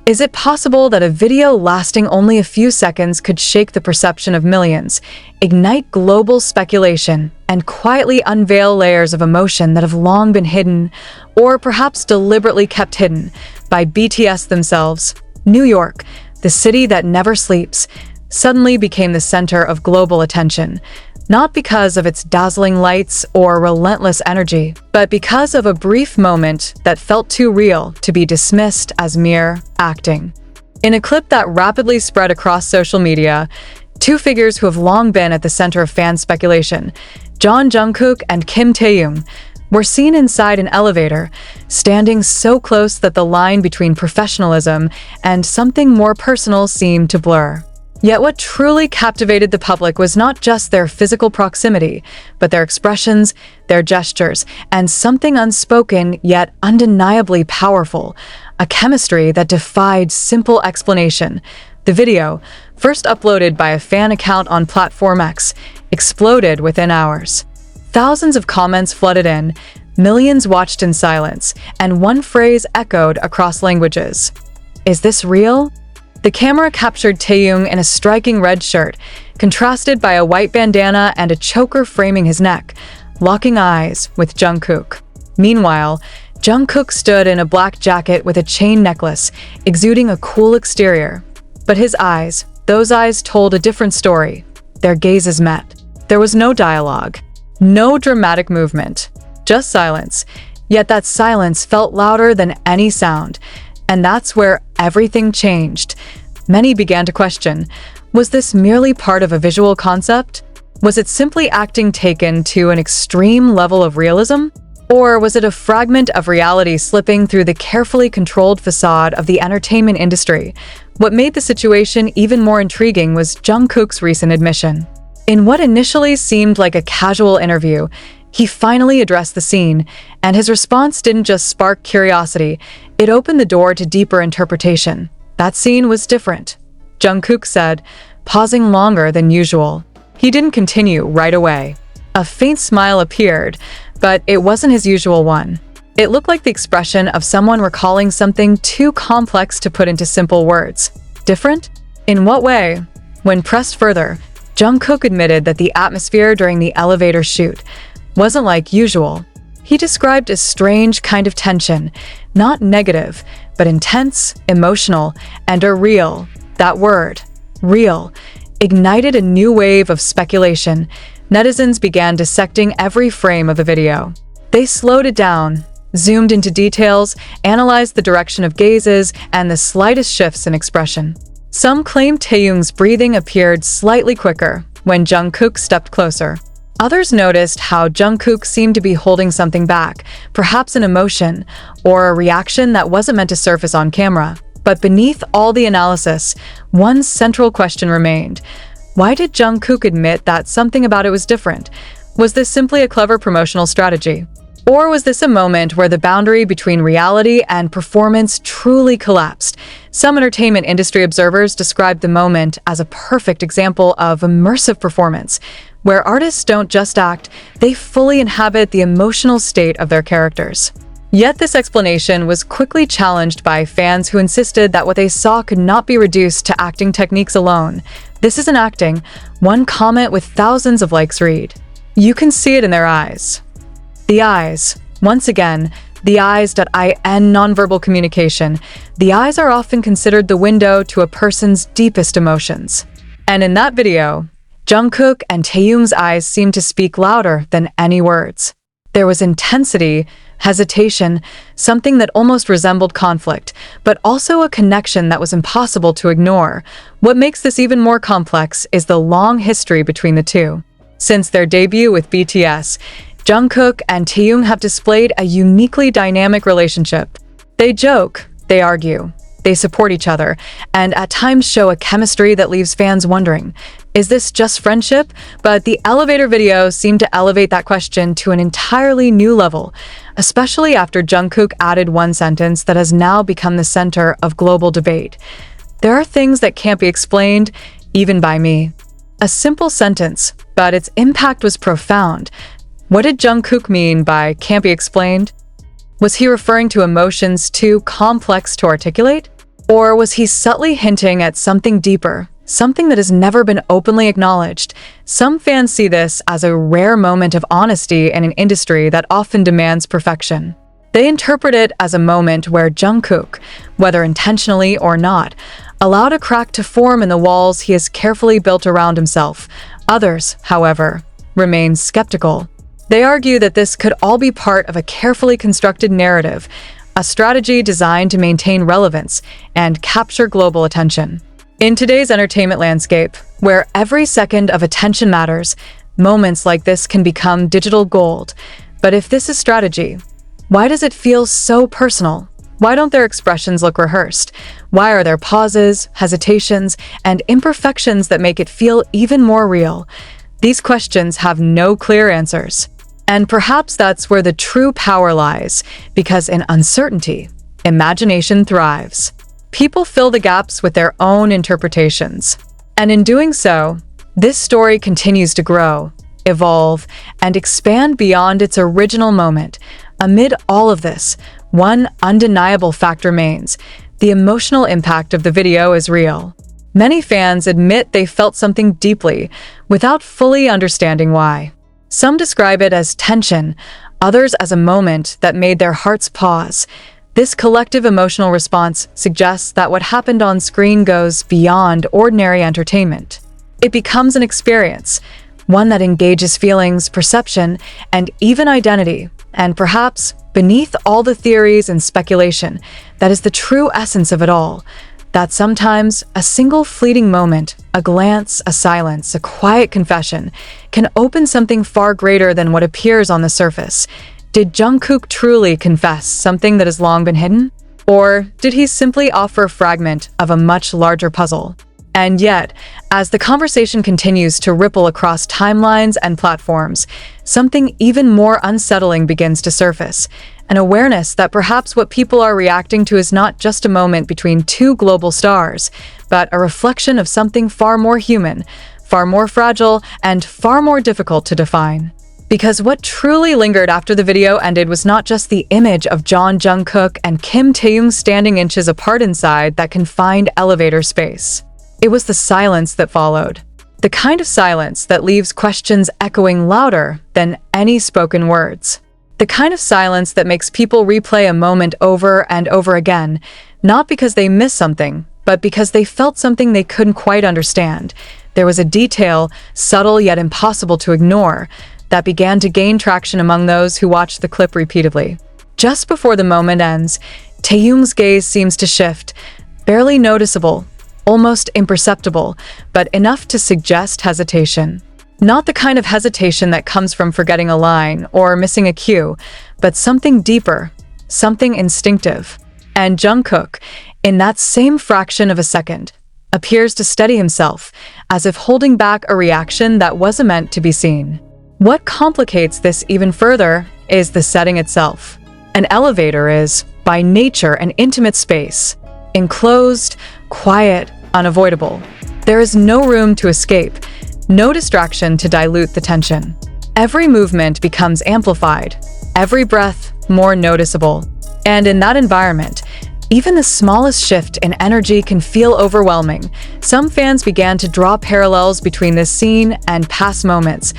Is it possible that a video lasting only a few seconds could shake the perception of millions, ignite global speculation, and quietly unveil layers of emotion that have long been hidden, or perhaps deliberately kept hidden, by BTS themselves? New York, the city that never sleeps, suddenly became the center of global attention. Not because of its dazzling lights or relentless energy, but because of a brief moment that felt too real to be dismissed as mere acting. In a clip that rapidly spread across social media, two figures who have long been at the center of fan speculation, JUNGKOOK and Kim Taehyung, were seen inside an elevator, standing so close that the line between professionalism and something more personal seemed to blur. Yet what truly captivated the public was not just their physical proximity, but their expressions, their gestures, and something unspoken yet undeniably powerful, a chemistry that defied simple explanation. The video, first uploaded by a fan account on Platform X, exploded within hours. Thousands of comments flooded in, millions watched in silence, and one phrase echoed across languages. Is this real? The camera captured Taehyung in a striking red shirt, contrasted by a white bandana and a choker framing his neck, locking eyes with Jungkook. Meanwhile, Jungkook stood in a black jacket with a chain necklace, exuding a cool exterior. But his eyes, those eyes told a different story. Their gazes met. There was no dialogue, no dramatic movement, just silence. Yet that silence felt louder than any sound. And that's where everything changed. Many began to question, was this merely part of a visual concept? Was it simply acting taken to an extreme level of realism? Or was it a fragment of reality slipping through the carefully controlled facade of the entertainment industry? What made the situation even more intriguing was Jungkook's recent admission. In what initially seemed like a casual interview, he finally addressed the scene, and his response didn't just spark curiosity, it opened the door to deeper interpretation. That scene was different, Jungkook said, pausing longer than usual. He didn't continue right away. A faint smile appeared, but it wasn't his usual one. It looked like the expression of someone recalling something too complex to put into simple words. Different? In what way? When pressed further, Jungkook admitted that the atmosphere during the elevator shoot wasn't like usual. He described a strange kind of tension, not negative, but intense, emotional, and a real, that word, real, ignited a new wave of speculation. Netizens began dissecting every frame of the video. They slowed it down, zoomed into details, analyzed the direction of gazes, and the slightest shifts in expression. Some claimed Taehyung's breathing appeared slightly quicker when Jungkook stepped closer. Others noticed how Jungkook seemed to be holding something back, perhaps an emotion or a reaction that wasn't meant to surface on camera. But beneath all the analysis, one central question remained. Why did Jungkook admit that something about it was different? Was this simply a clever promotional strategy? Or was this a moment where the boundary between reality and performance truly collapsed? Some entertainment industry observers described the moment as a perfect example of immersive performance, where artists don't just act, they fully inhabit the emotional state of their characters. Yet this explanation was quickly challenged by fans who insisted that what they saw could not be reduced to acting techniques alone. This isn't acting, one comment with thousands of likes read. You can see it in their eyes. The eyes. Once again, the eyes. In nonverbal communication, the eyes are often considered the window to a person's deepest emotions. And in that video, Jungkook and Taehyung's eyes seemed to speak louder than any words. There was intensity, hesitation, something that almost resembled conflict, but also a connection that was impossible to ignore. What makes this even more complex is the long history between the two. Since their debut with BTS, Jungkook and Taehyung have displayed a uniquely dynamic relationship. They joke, they argue, they support each other, and at times show a chemistry that leaves fans wondering, is this just friendship? But the elevator video seemed to elevate that question to an entirely new level, especially after Jungkook added one sentence that has now become the center of global debate. There are things that can't be explained, even by me. A simple sentence, but its impact was profound. What did Jungkook mean by can't be explained? Was he referring to emotions too complex to articulate? Or was he subtly hinting at something deeper, something that has never been openly acknowledged? Some fans see this as a rare moment of honesty in an industry that often demands perfection. They interpret it as a moment where JUNGKOOK, whether intentionally or not, allowed a crack to form in the walls he has carefully built around himself. Others, however, remain skeptical. They argue that this could all be part of a carefully constructed narrative, a strategy designed to maintain relevance and capture global attention. In today's entertainment landscape, where every second of attention matters, moments like this can become digital gold. But if this is strategy, why does it feel so personal? Why don't their expressions look rehearsed? Why are there pauses, hesitations, and imperfections that make it feel even more real? These questions have no clear answers. And perhaps that's where the true power lies, because in uncertainty, imagination thrives. People fill the gaps with their own interpretations. And in doing so, this story continues to grow, evolve, and expand beyond its original moment. Amid all of this, one undeniable fact remains: the emotional impact of the video is real. Many fans admit they felt something deeply, without fully understanding why. Some describe it as tension, others as a moment that made their hearts pause. This collective emotional response suggests that what happened on screen goes beyond ordinary entertainment. It becomes an experience, one that engages feelings, perception, and even identity. And perhaps, beneath all the theories and speculation, that is the true essence of it all. That sometimes a single fleeting moment, a glance, a silence, a quiet confession, can open something far greater than what appears on the surface. Did JUNGKOOK truly confess something that has long been hidden? Or did he simply offer a fragment of a much larger puzzle? And yet, as the conversation continues to ripple across timelines and platforms, something even more unsettling begins to surface. An awareness that perhaps what people are reacting to is not just a moment between two global stars, but a reflection of something far more human, far more fragile, and far more difficult to define. Because what truly lingered after the video ended was not just the image of JUNGKOOK and Kim TAEHYUNG standing inches apart inside that confined elevator space. It was the silence that followed. The kind of silence that leaves questions echoing louder than any spoken words. The kind of silence that makes people replay a moment over and over again, not because they missed something, but because they felt something they couldn't quite understand. There was a detail, subtle yet impossible to ignore, that began to gain traction among those who watched the clip repeatedly. Just before the moment ends, Taehyung's gaze seems to shift, barely noticeable, almost imperceptible, but enough to suggest hesitation. Not the kind of hesitation that comes from forgetting a line or missing a cue, but something deeper, something instinctive. And JUNGKOOK, in that same fraction of a second, appears to steady himself, as if holding back a reaction that wasn't meant to be seen. What complicates this even further is the setting itself. An elevator is, by nature, an intimate space. Enclosed, quiet, unavoidable. There is no room to escape, no distraction to dilute the tension. Every movement becomes amplified, every breath more noticeable. And in that environment, even the smallest shift in energy can feel overwhelming. Some fans began to draw parallels between this scene and past moments,